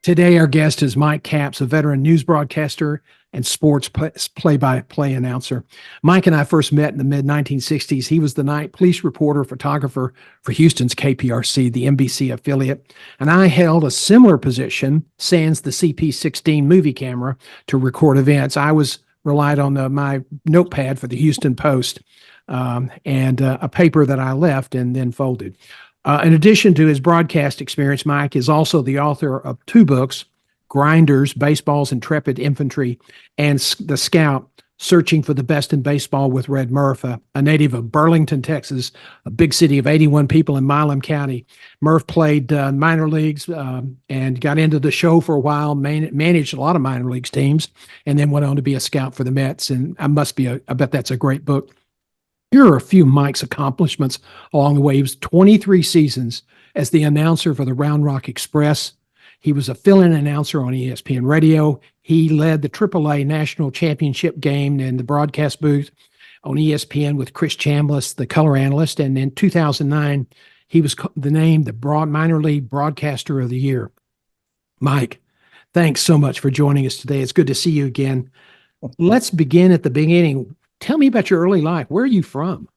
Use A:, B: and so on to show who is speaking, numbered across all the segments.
A: Today, our guest is Mike Capps, a veteran news broadcaster and sports play-by-play announcer. Mike and I first met in the mid-1960s. He was the night police reporter, photographer for Houston's KPRC, the NBC affiliate, and I held a similar position, sans the CP16 movie camera, to record events. I was relied on my notepad for the Houston Post, and a paper that I left and then folded. In addition to his broadcast experience, Mike is also the author of two books, Grinders, Baseball's Intrepid Infantry, and The Scout, Searching for the Best in Baseball with Red Murph, a native of Burlington, Texas, a big city of 81 people in Milam County. Murph played minor leagues and got into the show for a while, managed a lot of minor leagues teams, and then went on to be a scout for the Mets. And I bet that's a great book. Here are a few Mike's accomplishments along the way. He was 23 seasons as the announcer for the Round Rock Express. He was a fill-in announcer on ESPN Radio. He led the AAA National Championship game in the broadcast booth on ESPN with Chris Chambliss, the color analyst. And in 2009, he was named the Minor League Broadcaster of the Year. Mike, thanks so much for joining us today. It's good to see you again. Let's begin at the beginning. Tell me about your early life. Where are you from?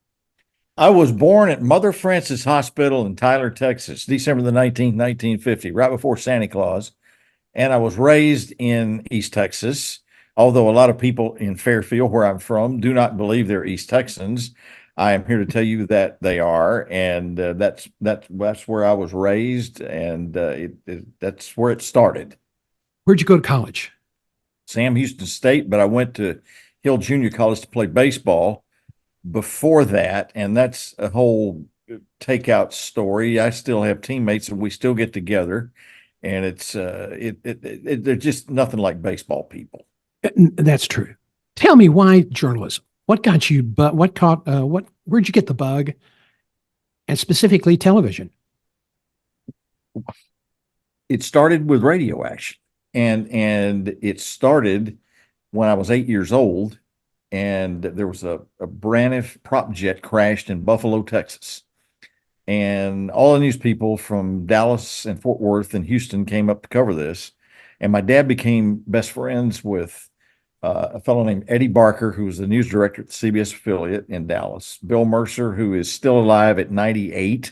B: I was born at Mother Frances Hospital in Tyler, Texas, December the 19th, 1950, right before Santa Claus. And I was raised in East Texas, although a lot of people in Fairfield, where I'm from, do not believe they're East Texans. I am here to tell you that they are, and that's where I was raised, and that's where it started.
A: Where'd you go to college?
B: Sam Houston State, but I went to Hill Junior College to play baseball before that, and that's a whole takeout story. I still have teammates, and we still get together, and it's they're just nothing like baseball people.
A: That's true. Tell me, why journalism? What got you? But where'd you get the bug, and specifically television?
B: It started with radio action, and it started when I was 8 years old. And there was a Braniff prop jet crashed in Buffalo, Texas. And all the news people from Dallas and Fort Worth and Houston came up to cover this. And my dad became best friends with a fellow named Eddie Barker, who was the news director at the CBS affiliate in Dallas, Bill Mercer, who is still alive at 98,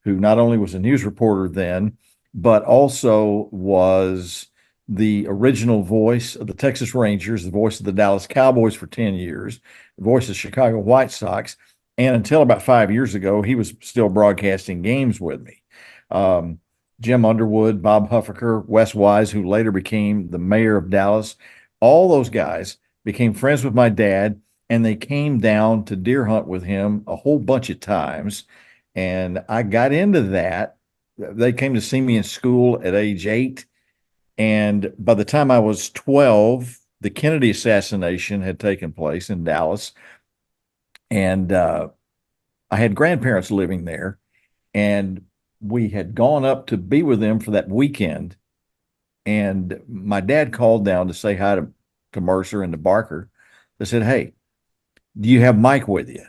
B: who not only was a news reporter then, but also was the original voice of the Texas Rangers, the voice of the Dallas Cowboys for 10 years, the voice of the Chicago White Sox. And until about 5 years ago, he was still broadcasting games with me. Jim Underwood, Bob Huffaker, Wes Wise, who later became the mayor of Dallas, all those guys became friends with my dad, and they came down to deer hunt with him a whole bunch of times. And I got into that. They came to see me in school at age 8. And by the time I was 12, the Kennedy assassination had taken place in Dallas. And I had grandparents living there. And we had gone up to be with them for that weekend. And my dad called down to say hi to Mercer and to Barker. They said, "Hey, do you have Mike with you?" I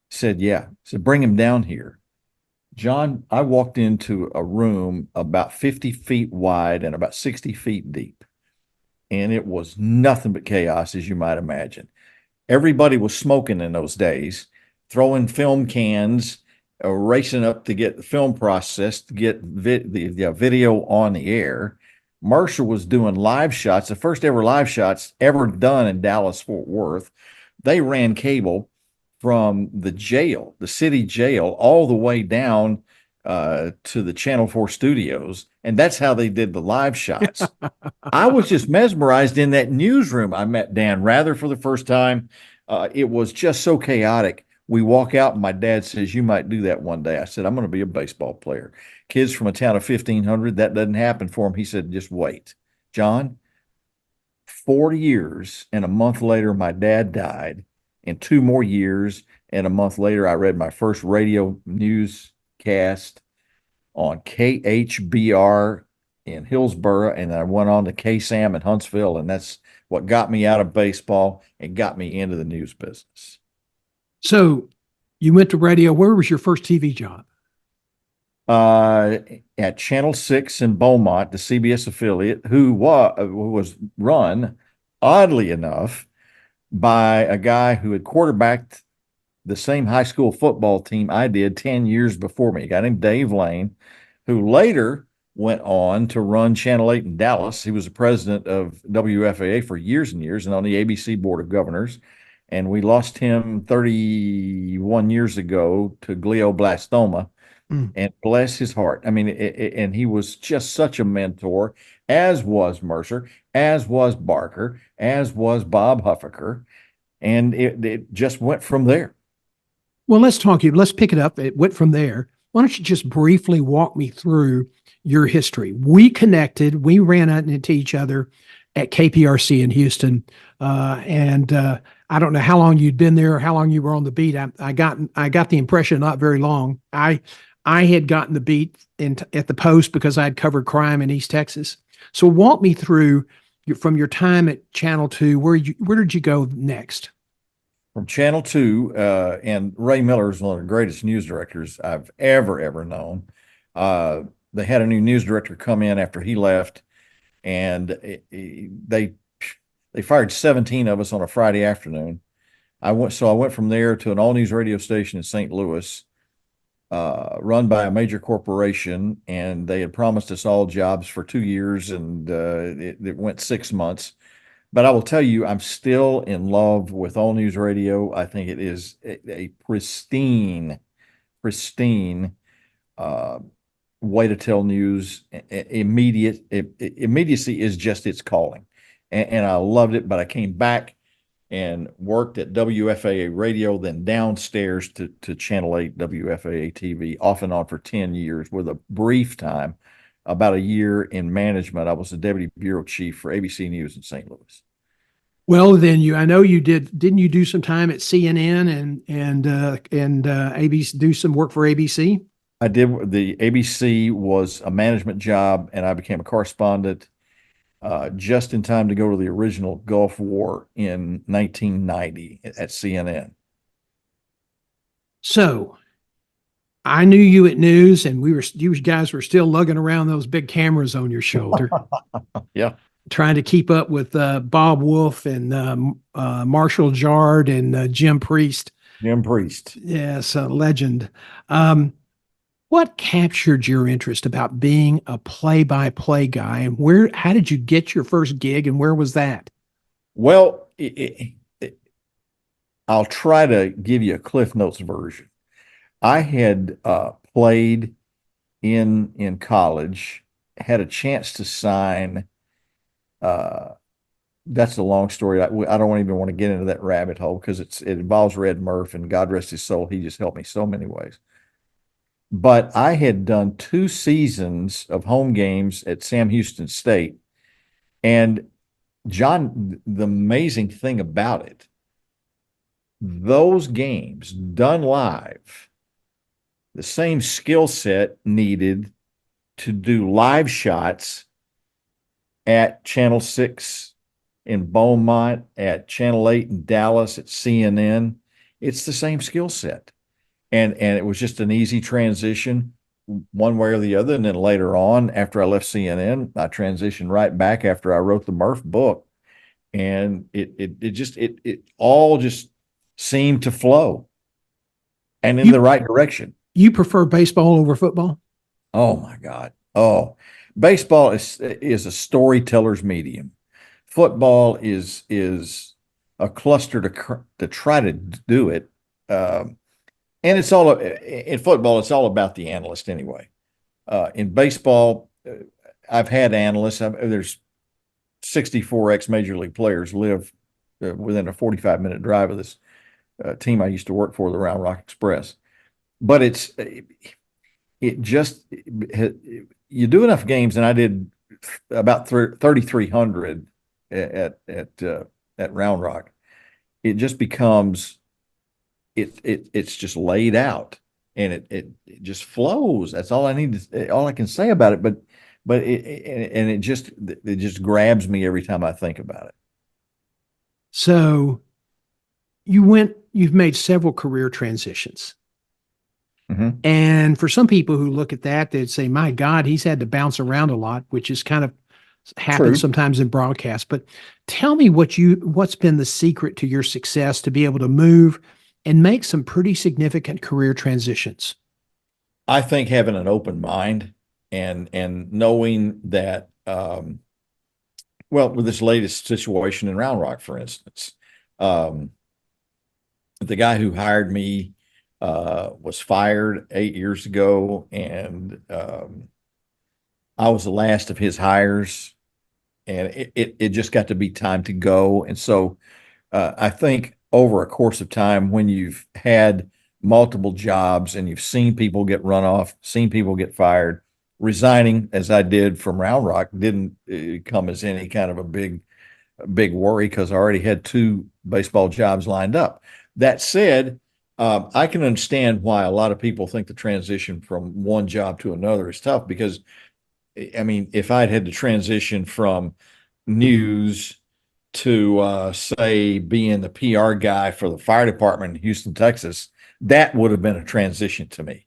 B: said, "Yeah." I said, "Bring him down here." John, I walked into a room about 50 feet wide and about 60 feet deep, and it was nothing but chaos, as you might imagine. Everybody was smoking in those days, throwing film cans, racing up to get the film processed, to get the video on the air. Mercer was doing live shots, the first ever live shots ever done in Dallas-Fort Worth. They ran cable from the jail, the city jail, all the way down to the Channel 4 studios. And that's how they did the live shots. I was just mesmerized in that newsroom. I met Dan Rather for the first time. It was just so chaotic. We walk out and my dad says, "You might do that one day." I said, "I'm going to be a baseball player." Kids from a town of 1,500, that doesn't happen for him. He said, "Just wait." John, 40 years and a month later, my dad died. In 2 more years and a month later, I read my first radio newscast on KHBR in Hillsboro, and I went on to KSAM in Huntsville, and that's what got me out of baseball and got me into the news business.
A: So you went to radio. Where was your first TV job?
B: At Channel 6 in Beaumont, the CBS affiliate, who was run, oddly enough, by a guy who had quarterbacked the same high school football team I did 10 years before me, a guy named Dave Lane, who later went on to run Channel 8 in Dallas. He was the president of WFAA for years and years and on the ABC Board of Governors. And we lost him 31 years ago to glioblastoma.
A: Mm.
B: And bless his heart. I mean, and he was just such a mentor, as was Mercer, as was Barker, as was Bob Huffaker. And it just went from there.
A: Well, let's pick it up. It went from there. Why don't you just briefly walk me through your history? We connected, we ran out into each other at KPRC in Houston. I don't know how long you'd been there or how long you were on the beat. I got the impression not very long. I had gotten the beat at the Post because I'd covered crime in East Texas. So walk me through from your time at Channel 2, where did you go next?
B: From Channel 2, and Ray Miller is one of the greatest news directors I've ever known. They had a new news director come in after he left, and they fired 17 of us on a Friday afternoon. I went from there to an all news radio station in St. Louis, run by a major corporation, and they had promised us all jobs for 2 years, and it went 6 months. But I will tell you, I'm still in love with all news radio. I think it is a pristine way to tell news. Immediacy is just its calling, and I loved it. But I came back and worked at WFAA radio, then downstairs to Channel 8 WFAA TV, off and on for 10 years, with a brief time, about a year in management. I was the deputy bureau chief for ABC News in St. Louis.
A: Well, then I know you didn't you do some time at CNN and ABC, do some work for ABC?
B: I did. The ABC was a management job, and I became a correspondent just in time to go to the original Gulf War in 1990 at CNN.
A: So I knew you at news, and you guys were still lugging around those big cameras on your shoulder.
B: Yeah.
A: Trying to keep up with Bob Wolf and Marshall Jard and Jim Priest.
B: Jim Priest.
A: Yes, a legend. What captured your interest about being a play-by-play guy, and how did you get your first gig, and where was that?
B: Well, I'll try to give you a Cliff Notes version. I had played in college, had a chance to sign. That's a long story. I don't even want to get into that rabbit hole because it involves Red Murph, and God rest his soul, he just helped me so many ways. But I had done 2 seasons of home games at Sam Houston State. And John, the amazing thing about it, those games done live, the same skill set needed to do live shots at Channel 6 in Beaumont, at Channel 8 in Dallas, at CNN. It's the same skill set. And it was just an easy transition one way or the other. And then later on, after I left CNN, I transitioned right back after I wrote the Murph book. And it all just seemed to flow and in the right direction.
A: You prefer baseball over football?
B: Oh my God. Oh, baseball is a storyteller's medium. Football is a cluster to try to do it. And it's all in football. It's all about the analyst anyway. In baseball, I've had analysts. There's 64 ex-major league players live within a 45-minute drive of this team I used to work for, the Round Rock Express. But you do enough games, and I did about 3,300 at Round Rock. It just becomes. It's just laid out, and it just flows. That's all I need all I can say about it. But it just grabs me every time I think about it.
A: So you've made several career transitions.
B: Mm-hmm.
A: And for some people who look at that, they'd say, my God, he's had to bounce around a lot, which is kind of happens sometimes in broadcast. But tell me what's been the secret to your success to be able to move and make some pretty significant career transitions.
B: I think having an open mind and knowing that, well, with this latest situation in Round Rock, for instance, um, the guy who hired me was fired 8 years ago, and I was the last of his hires, and it just got to be time to go. And so I think over a course of time, when you've had multiple jobs and you've seen people get run off, seen people get fired, resigning as I did from Round Rock didn't come as any kind of a big worry, because I already had two baseball jobs lined up. That said, I can understand why a lot of people think the transition from one job to another is tough, because I mean, if I'd had to transition from news to say being the PR guy for the fire department in Houston, Texas, that would have been a transition to me.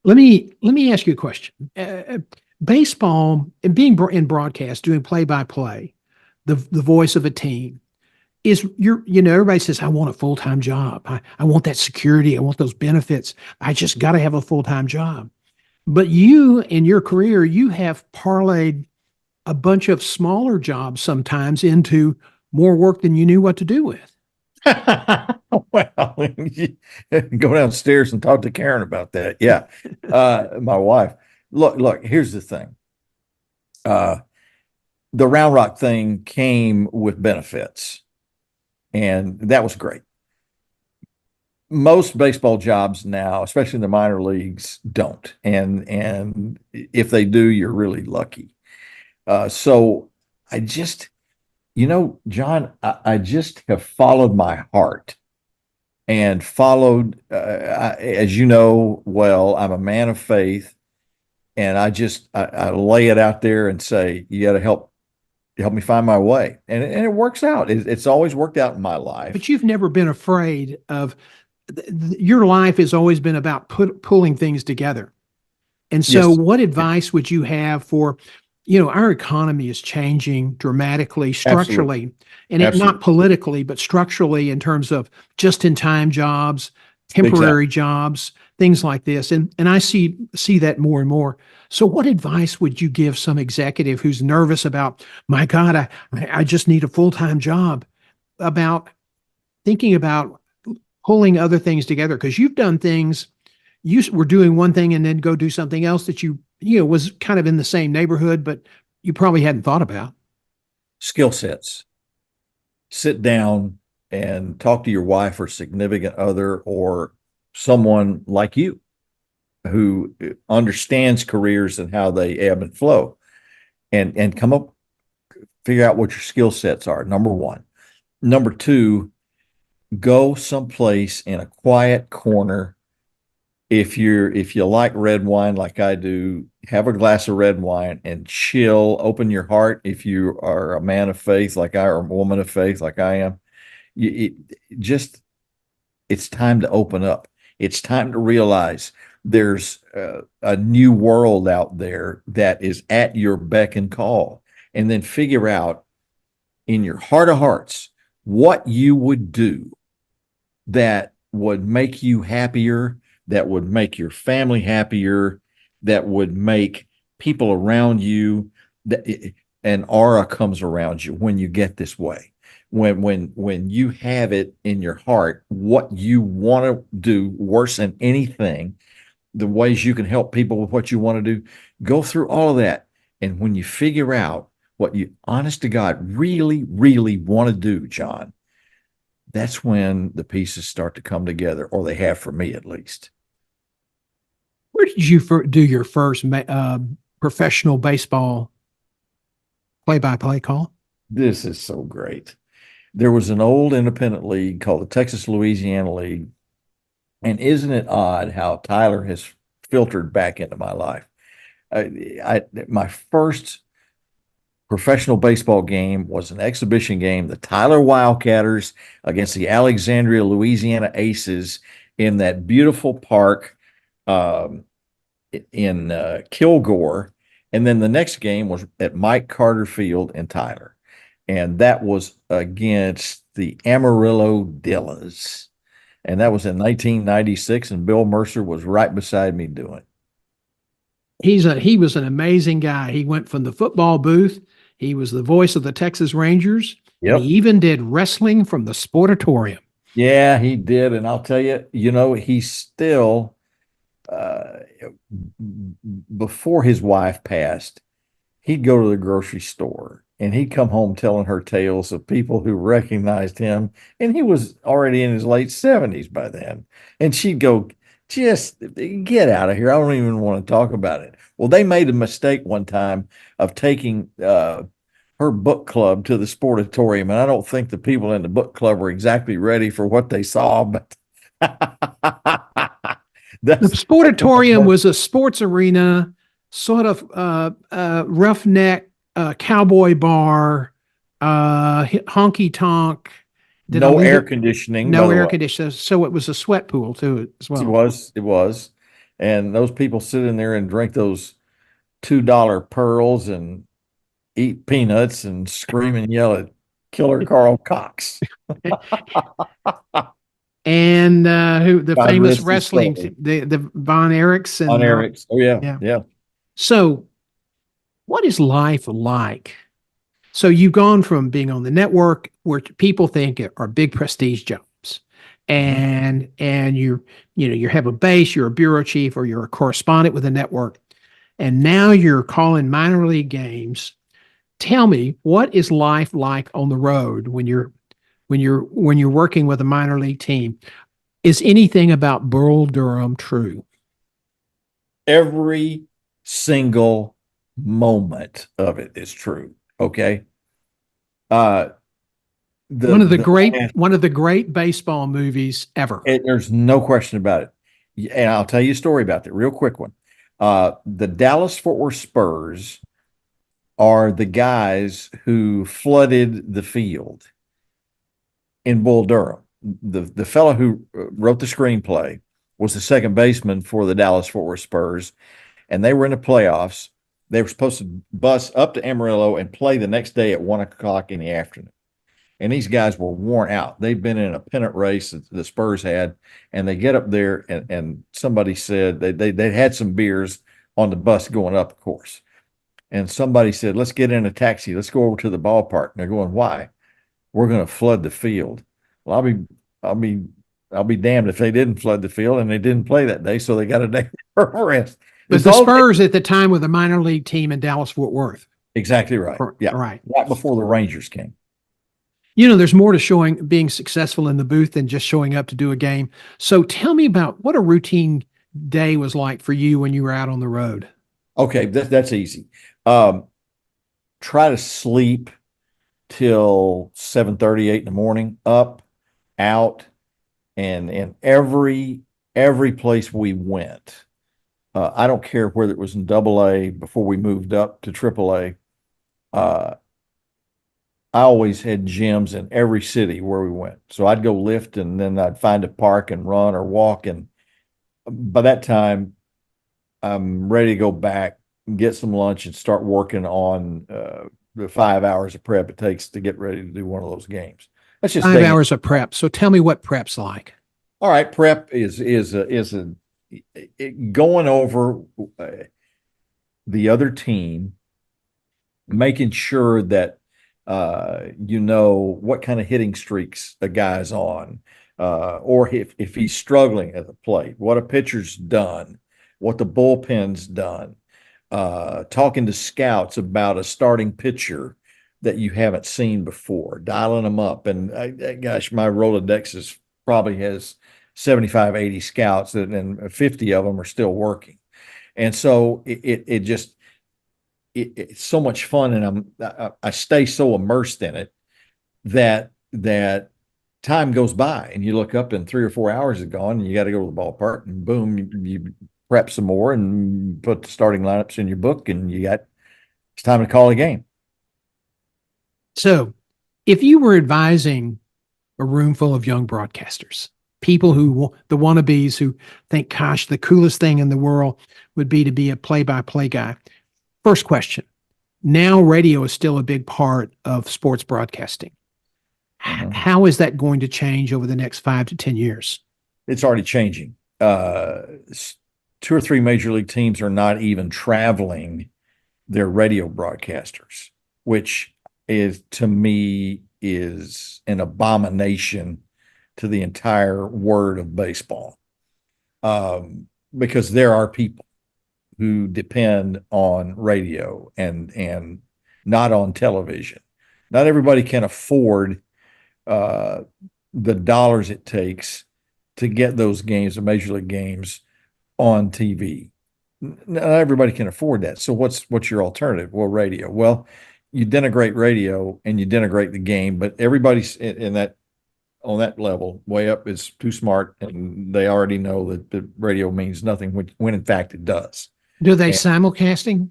A: Let me ask you a question. Baseball and being in broadcast, doing play by play, the voice of a team is everybody says, I want a full time job. I want that security. I want those benefits. I just got to have a full time job. But you, in your career, you have parlayed a bunch of smaller jobs sometimes into more work than you knew what to do with.
B: Well, go downstairs and talk to Karen about that. Yeah. My wife. Look, here's the thing. The Round Rock thing came with benefits, and that was great. Most baseball jobs now, especially in the minor leagues, don't. And if they do, you're really lucky. So I just, John, I just have followed my heart and followed, as you know, well, I'm a man of faith, and I lay it out there and say, you got to help me find my way. And it works out. It's always worked out in my life.
A: But you've never been afraid of your life has always been about pulling things together. And so
B: Yes.
A: what advice would you have for, our economy is changing dramatically, structurally,
B: Absolutely.
A: and not politically, but structurally in terms of just-in-time jobs, temporary
B: Exactly.
A: jobs, things like this. And I see that more and more. So what advice would you give some executive who's nervous about, my God, I just need a full-time job, about thinking about pulling other things together? Because you've done things, you were doing one thing and then go do something else that was kind of in the same neighborhood, but you probably hadn't thought about.
B: Skill sets. Sit down and talk to your wife or significant other, or someone like you who understands careers and how they ebb and flow, and figure out what your skill sets are. Number one. Number two, go someplace in a quiet corner. If you like red wine like I do, have a glass of red wine and chill, open your heart. If you are a man of faith like I, or a woman of faith like I am, it's time to open up. It's time to realize there's a new world out there that is at your beck and call, and then figure out in your heart of hearts what you would do that would make you happier, that would make your family happier, that would make people around you, that an aura comes around you when you get this way. When you have it in your heart, what you want to do worse than anything, the ways you can help people with what you want to do, go through all of that. And when you figure out what you, honest to God, really, really want to do, John, that's when the pieces start to come together, or they have for me at least.
A: Where did you do your first professional baseball play-by-play call?
B: This is so great. There was an old independent league called the Texas Louisiana League. And isn't it odd how Tyler has filtered back into my life? My first professional baseball game was an exhibition game, the Tyler Wildcatters against the Alexandria, Louisiana Aces, in that beautiful park in Kilgore. And then the next game was at Mike Carter Field in Tyler. And that was against the Amarillo Dillas. And that was in 1996, and Bill Mercer was right beside me doing it.
A: he was an amazing guy. He went from the football booth. He was the voice of the Texas Rangers, and he
B: Yep.
A: even did wrestling from the sportatorium.
B: Yeah, he did. And I'll tell you, he's still, uh, before his wife passed, he'd go to the grocery store and he'd come home telling her tales of people who recognized him. And he was already in his late 70s by then. And she'd go, just get out of here. I don't even want to talk about it. Well, they made a mistake one time of taking her book club to the sportatorium. And I don't think the people in the book club were exactly ready for what they saw, but
A: The
B: that's
A: sportatorium was a sports arena, sort of roughneck cowboy bar, honky tonk. Did I
B: no
A: leave
B: air
A: it?
B: conditioning, by
A: No
B: the
A: air
B: way.
A: conditioning, so it was a sweat pool too as
B: It
A: well.
B: was, it was. And those people sit in there and drink those $2 pearls and eat peanuts and scream and yell at Killer Carl Cox.
A: And who the
B: God
A: famous
B: rest his
A: wrestling
B: soul.
A: the Von Erichs
B: On
A: and
B: Eric's. Oh yeah,
A: yeah.
B: yeah.
A: So, what is life like? So you've gone from being on the network where people think are big prestige jobs,
B: Mhm.
A: and you have a base, you're a bureau chief or you're a correspondent with a network, and now you're calling minor league games. Tell me, what is life like on the road when you're working with a minor league team? Is anything about Burl Durham true?
B: Every single moment of it is true. Okay. Uh
A: One of the
B: the
A: great
B: last
A: one of the great baseball movies ever.
B: There's no question about it. And I'll tell you a story about that, real quick one. The Dallas Fort Worth Spurs are the guys who flooded the field in Bull Durham. The fellow who wrote the screenplay was the second baseman for the Dallas Fort Worth Spurs, and they were in the playoffs. They were supposed to bus up to Amarillo and play the next day at 1 o'clock in the afternoon. And these guys were worn out. They've been in a pennant race that the Spurs had, and they get up there, and somebody said they had some beers on the bus going up, of course. And somebody said, "Let's get in a taxi. Let's go over to the ballpark." And they're going, "Why?" "We're going to flood the field." Well, I'll be, I'll be damned if they didn't flood the field, and they didn't play that day, so they got a day for rest.
A: But
B: It's
A: the
B: all
A: Spurs at the time were the minor league team in Dallas Fort Worth.
B: exactly right. Yeah,
A: Right.
B: right before the Rangers came.
A: There's more to being successful in the booth than just showing up to do a game. So tell me about what a routine day was like for you when you were out on the road.
B: Okay, that's easy. Um, Try to sleep till 7:38 in the morning, up, out, and every place we went. I don't care whether it was in AA before we moved up to AAA. Uh, I always had gyms in every city where we went. So I'd go lift and then I'd find a park and run or walk. And by that time, I'm ready to go back, get some lunch, and start working on the 5 hours of prep it takes to get ready to do one of those games. That's just
A: 5 hours of prep. So tell me what prep's like.
B: all right. Prep going over the other team, making sure that you know what kind of hitting streaks a guy's on, or if he's struggling at the plate, what a pitcher's done, what the bullpen's done, talking to scouts about a starting pitcher that you haven't seen before, dialing them up. And gosh, my Rolodex probably has 75, 80 scouts, and 50 of them are still working. And so it just, it's so much fun, and I stay so immersed in it that time goes by, and you look up and 3 or 4 hours is gone, and you got to go to the ballpark, and boom, you prep some more and put the starting lineups in your book, and it's time to call a game.
A: So if you were advising a room full of young broadcasters, people the wannabes who think, gosh, the coolest thing in the world would be to be a play-by-play guy. First question. Now radio is still a big part of sports broadcasting.
B: Mhm.
A: How is that going to change over the next 5 to 10 years?
B: It's already changing. two or three major league teams are not even traveling their radio broadcasters, which is, to me, is an abomination to the entire word of baseball. Because there are people who depend on radio and not on television. Not everybody can afford the dollars it takes to get those games, the major league games, on TV. Not everybody can afford that. So what's your alternative? Well, radio. Well, you denigrate radio and you denigrate the game, but everybody's in that on that level, way up, is too smart, and they already know that the radio means nothing when in fact it does.
A: Do they
B: And,
A: simulcasting?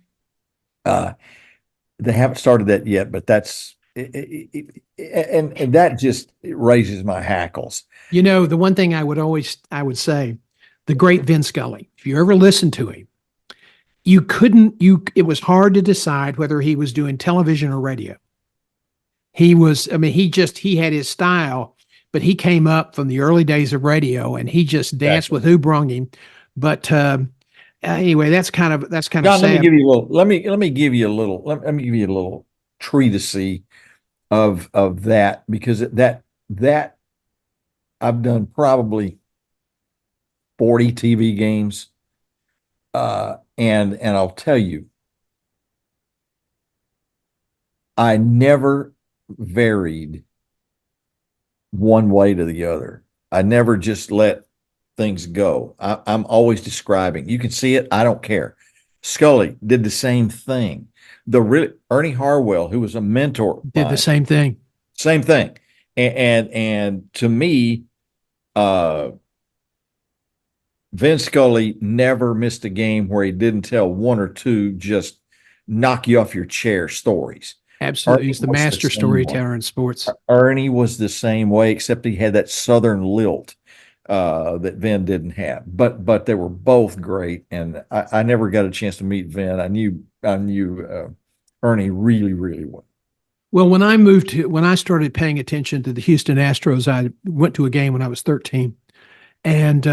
B: They haven't started that yet, but that's and that just raises my hackles.
A: You know, the one thing I would say, the great Vin Scully, if you ever listened to him, it was hard to decide whether he was doing television or radio. He had his style, but he came up from the early days of radio and he just danced with who brung him. But anyway, that's kind of
B: John,
A: sad.
B: let me give you a little. Let me give you a little. Let me give you a little treatise of that, because that I've done probably 40 TV games, and I'll tell you, I never varied one way to the other. I never just let things go. I'm always describing. You can see it. I don't care. Scully did the same thing. Ernie Harwell, who was a mentor,
A: Did the same thing.
B: Same thing. And to me, Vin Scully never missed a game where he didn't tell one or two just knock you off your chair stories.
A: Absolutely. He's the master storyteller in sports.
B: Ernie was the same way, except he had that Southern lilt that Vin didn't have. But they were both great, and I never got a chance to meet Vin. I knew Ernie really, really well.
A: Well, when I started paying attention to the Houston Astros, I went to a game when I was 13, and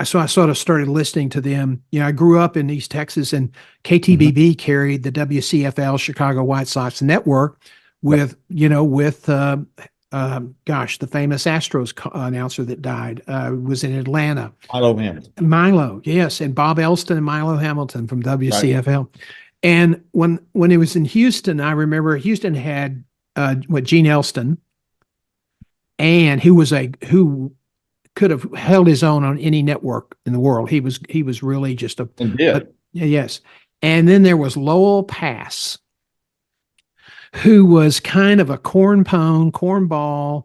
A: I sort of started listening to them. You know, I grew up in East Texas, and KTBB carried the WCFL Chicago White Sox network with the famous Astros announcer that died was in Atlanta.
B: Milo Hamilton.
A: Milo, yes, and Bob Elston and Milo Hamilton from WCFL. Right. And when it was in Houston, I remember Houston had Gene Elston, and who could have held his own on any network in the world. He was really just yes. And then there was Lowell Pass, who was kind of a cornball.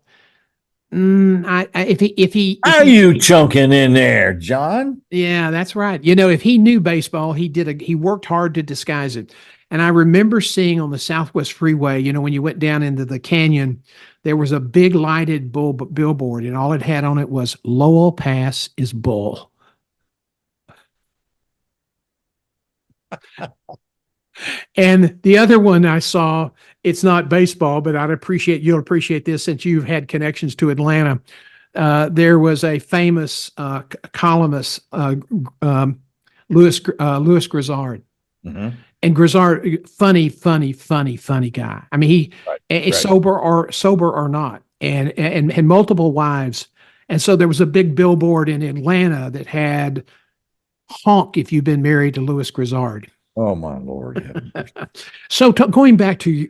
B: Are you chunking in there, John?
A: Yeah, that's right. You know, if he knew baseball, he worked hard to disguise it. And I remember seeing on the Southwest Freeway, you know, when you went down into the canyon, there was a big lighted billboard, and all it had on it was Lowell Pass is bull. And the other one I saw, it's not baseball, but you'll appreciate this since you've had connections to Atlanta. There was a famous columnist, Louis Grizzard. Mm-hmm. And Grizzard, funny guy. I mean, right. sober or not, and multiple wives. And so there was a big billboard in Atlanta that had honk if you've been married to Louis Grizzard.
B: Oh my Lord! Yeah.
A: So going back to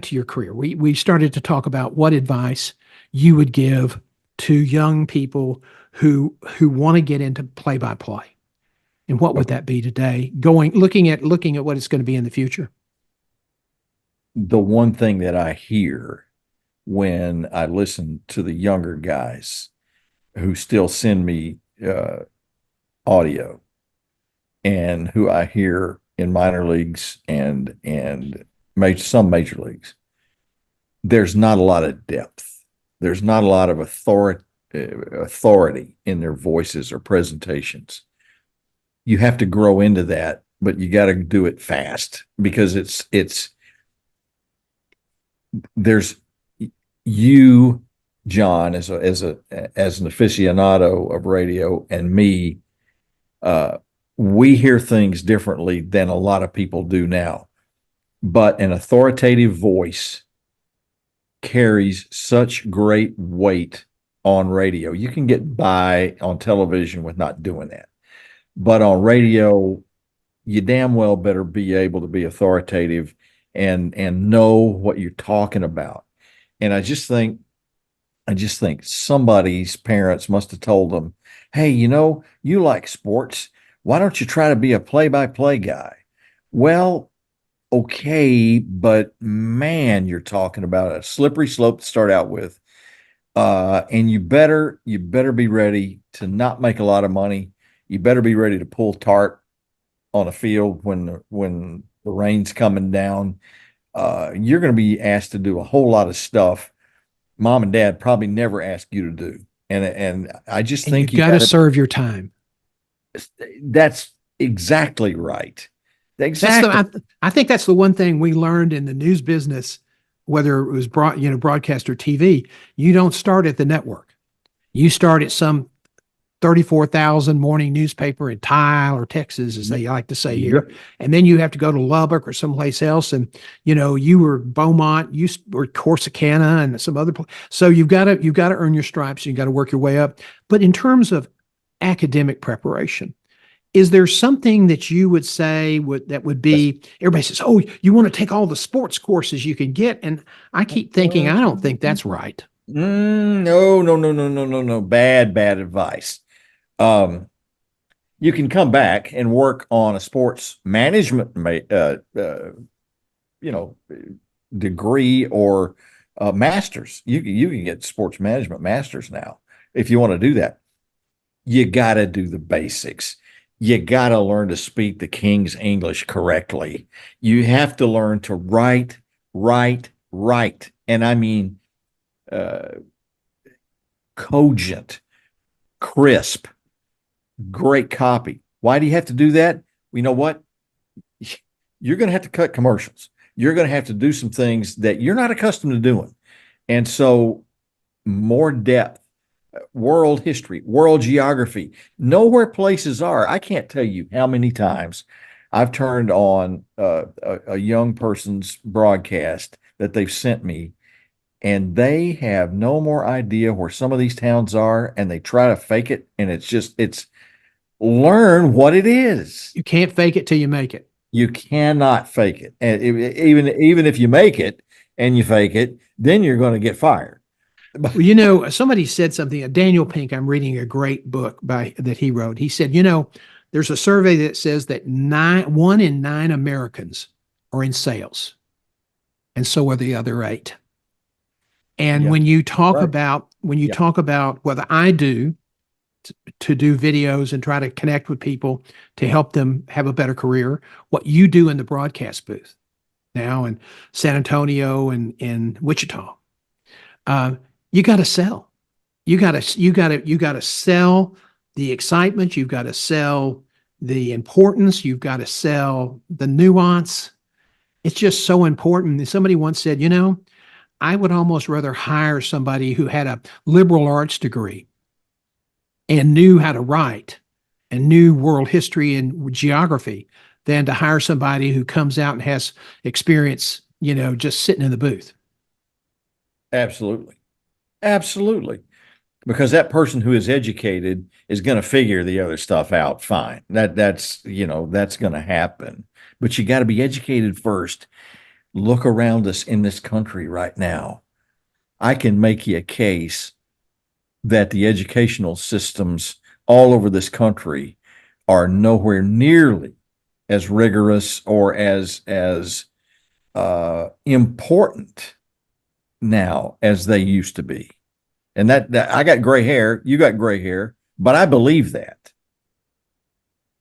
A: your career, we started to talk about what advice you would give to young people who want to get into play-by-play, and what would that be today? Looking at what it's going to be in the future.
B: The one thing that I hear when I listen to the younger guys who still send me audio, and who I hear in minor leagues and some major leagues, there's not a lot of depth. There's not a lot of authority in their voices or presentations. You have to grow into that, but you got to do it fast, because there's you, John, as an aficionado of radio, and me, we hear things differently than a lot of people do now. But an authoritative voice carries such great weight on radio. You can get by on television with not doing that. But on radio, you damn well better be able to be authoritative and know what you're talking about. And I just think somebody's parents must have told them, "Hey, you like sports. Why don't you try to be a play-by-play guy?" Well, okay, but man, you're talking about a slippery slope to start out with. And you better be ready to not make a lot of money. You better be ready to pull tarp on a field when the rain's coming down. You're going to be asked to do a whole lot of stuff mom and dad probably never asked you to do. And I just
A: And you
B: think you
A: got to
B: got
A: serve your time.
B: that's exactly right.
A: That's
B: Exactly.
A: I think that's the one thing we learned in the news business, whether it was broadcast or TV. You don't start at the network. You start at some 34,000 morning newspaper in Tyler, Texas, as they like to say here.
B: Yep.
A: And then you have to go to Lubbock or someplace else. And, you were Beaumont, you were Corsicana and some other place. So you've got to earn your stripes. You got to work your way up. But in terms of academic preparation, is there something that you would say that would be, everybody says, oh, you want to take all the sports courses you can get. And I keep thinking, I don't think that's right.
B: No, no, no, no, no, no, no. Bad advice. Um, you can come back and work on a sports management, you know, degree or masters. You can get sports management masters now if you want to do that. You got to do the basics. You got to learn to speak the King's English correctly. You have to learn to write, and I mean cogent, crisp, great copy. Why do you have to do that? You know what? You're going to have to cut commercials. You're going to have to do some things that you're not accustomed to doing. And so more depth, world history, world geography, know where places are. I can't tell you how many times I've turned on a young person's broadcast that they've sent me, and they have no more idea where some of these towns are, and they try to fake it. And it's learn what it is.
A: You can't fake it till you make it.
B: You cannot fake it. And even if you make it and you fake it, then you're going to get fired.
A: Well, somebody said something, Daniel Pink, I'm reading a great book that he wrote. He said, there's a survey that says that 1 in 9 Americans are in sales. And so are the other 8. And
B: Yeah.
A: when you talk
B: Right.
A: about,
B: Yeah.
A: what I do to do videos and try to connect with people to help them have a better career, what you do in the broadcast booth now in San Antonio and in Wichita, you got to sell. You got to sell the excitement. You've got to sell the importance. You've got to sell the nuance. It's just so important. Somebody once said, I would almost rather hire somebody who had a liberal arts degree and knew how to write and knew world history and geography than to hire somebody who comes out and has experience, just sitting in the booth.
B: Absolutely. Absolutely. Because that person who is educated is going to figure the other stuff out fine. That's going to happen. But you got to be educated first. Look around us in this country right now. I can make you a case that the educational systems all over this country are nowhere nearly as rigorous or as important now as they used to be. And that I got gray hair, you got gray hair, but I believe that.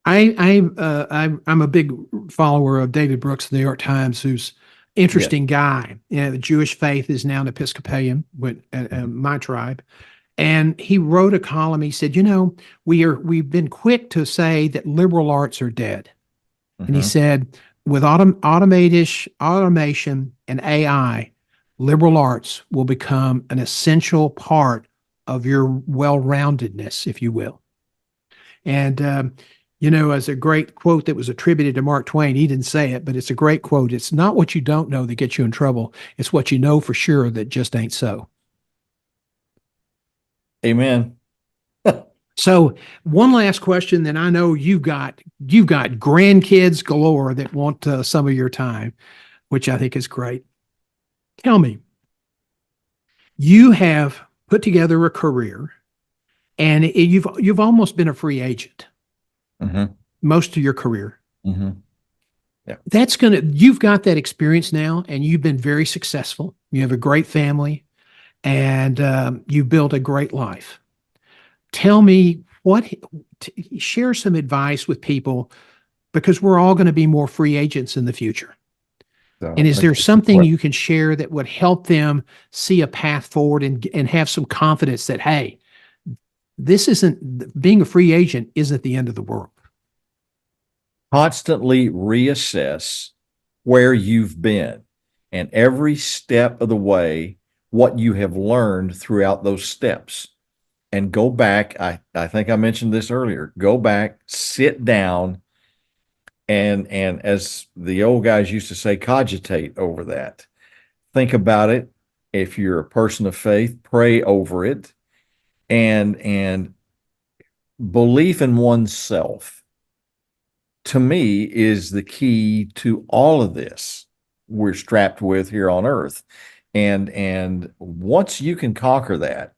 A: I'm a big follower of David Brooks of the New York Times, who's interesting guy. The Jewish faith is now an Episcopalian with my tribe. And he wrote a column. He said, we've been quick to say that liberal arts are dead. And he said, with automation and AI, liberal arts will become an essential part of your well-roundedness, if you will. And You know, as a great quote that was attributed to Mark Twain, he didn't say it, but it's a great quote. It's not what you don't know that gets you in trouble. It's what you know for sure that just ain't so.
B: Amen.
A: So one last question, then I know you've got grandkids galore that want some of your time, which I think is great. Tell me, you have put together a career, and you've almost been a free agent
B: Mm-hmm.
A: most of your career.
B: Mm-hmm. Yeah.
A: You've got that experience now, and you've been very successful. You have a great family, and you've built a great life. Tell me share some advice with people, because we're all going to be more free agents in the future.
B: So
A: And is
B: that's
A: there
B: a good
A: something
B: question.
A: you can share that would help them see a path forward and have some confidence that, hey, being a free agent isn't the end of the world?
B: Constantly reassess where you've been and every step of the way, what you have learned throughout those steps. And go back. I think I mentioned this earlier. Go back, sit down, and as the old guys used to say, cogitate over that. Think about it. If you're a person of faith, pray over it, and belief in oneself, to me, is the key to all of this we're strapped with here on earth. And once you can conquer that,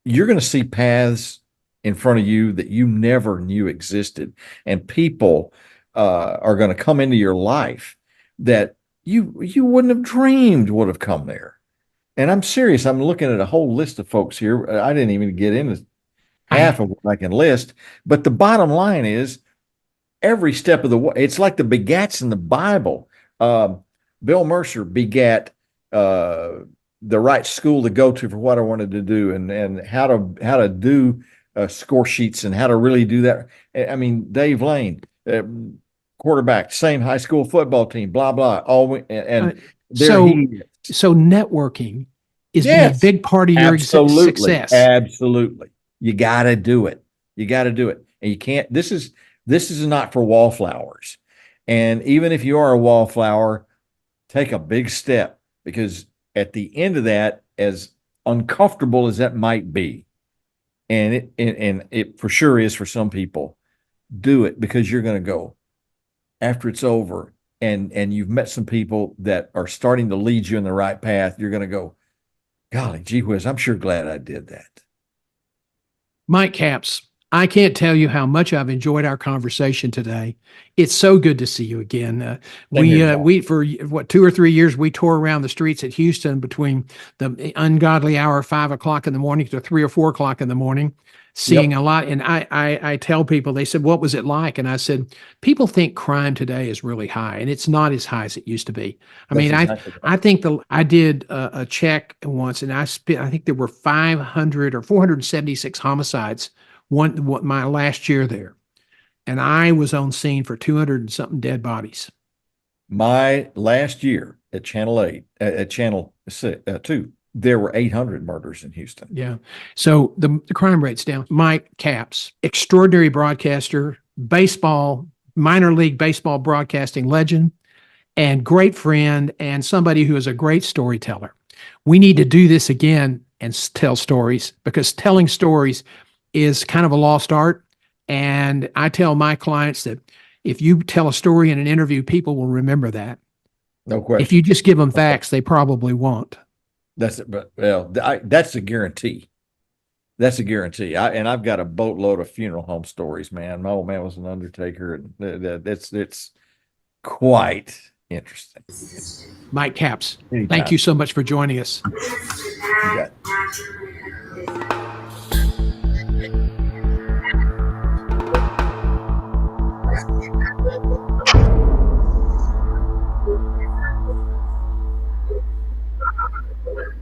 B: you're going to see paths in front of you that you never knew existed, and people are going to come into your life that you wouldn't have dreamed would have come there. And I'm serious. I'm looking at a whole list of folks here. I didn't even get into half
A: I
B: of what I can list, but the bottom line is every step of the way. It's like the begats in the Bible. Bill Mercer begat the right school to go to for what I wanted to do, and how to do score sheets and how to really do that. I mean, Dave Lane, quarterback, same high school football team, blah blah. And there
A: so
B: he is.
A: so networking has been a
B: Yes,
A: big part of your
B: absolutely,
A: success.
B: absolutely. You got to do it. You got to do it, and you can't. This is not for wallflowers. And even if you are a wallflower, take a big step, because at the end of that, as uncomfortable as that might be, and it for sure is for some people, do it, because you're going to go after it's over, and you've met some people that are starting to lead you in the right path. You're going to go, golly gee whiz, I'm sure glad I did that.
A: Mike Capps, I can't tell you how much I've enjoyed our conversation today. It's so good to see you again.
B: Same here, John.
A: We for what 2 or 3 years we tore around the streets at Houston between the ungodly hour of 5 o'clock in the morning to 3 or 4 o'clock in the morning, seeing
B: Yep,
A: a lot. And I tell people, they said, "What was it like?" And I said, "People think crime today is really high, and it's not as high as it used to be." I
B: that's
A: mean,
B: exactly right.
A: I think I did a check once, and I think there were 500 or 476 homicides my last year there, and I was on scene for 200 and something dead bodies.
B: My last year at Channel 8, at Channel 2, there were 800 murders in Houston.
A: Yeah. So the crime rate's down. Mike Capps, extraordinary broadcaster, minor league baseball broadcasting legend, and great friend, and somebody who is a great storyteller. We need to do this again and tell stories, because telling stories is kind of a lost art. And I tell my clients that if you tell a story in an interview, people will remember that.
B: No
A: If you
B: question.
A: just give them
B: Okay.
A: facts, they probably won't.
B: That's it. But well, that's a guarantee. That's a guarantee. I've got a boatload of funeral home stories, man. My old man was an undertaker, and it's quite interesting.
A: Mike Capps, thank
B: Anytime.
A: you so much for joining us.
B: You got it.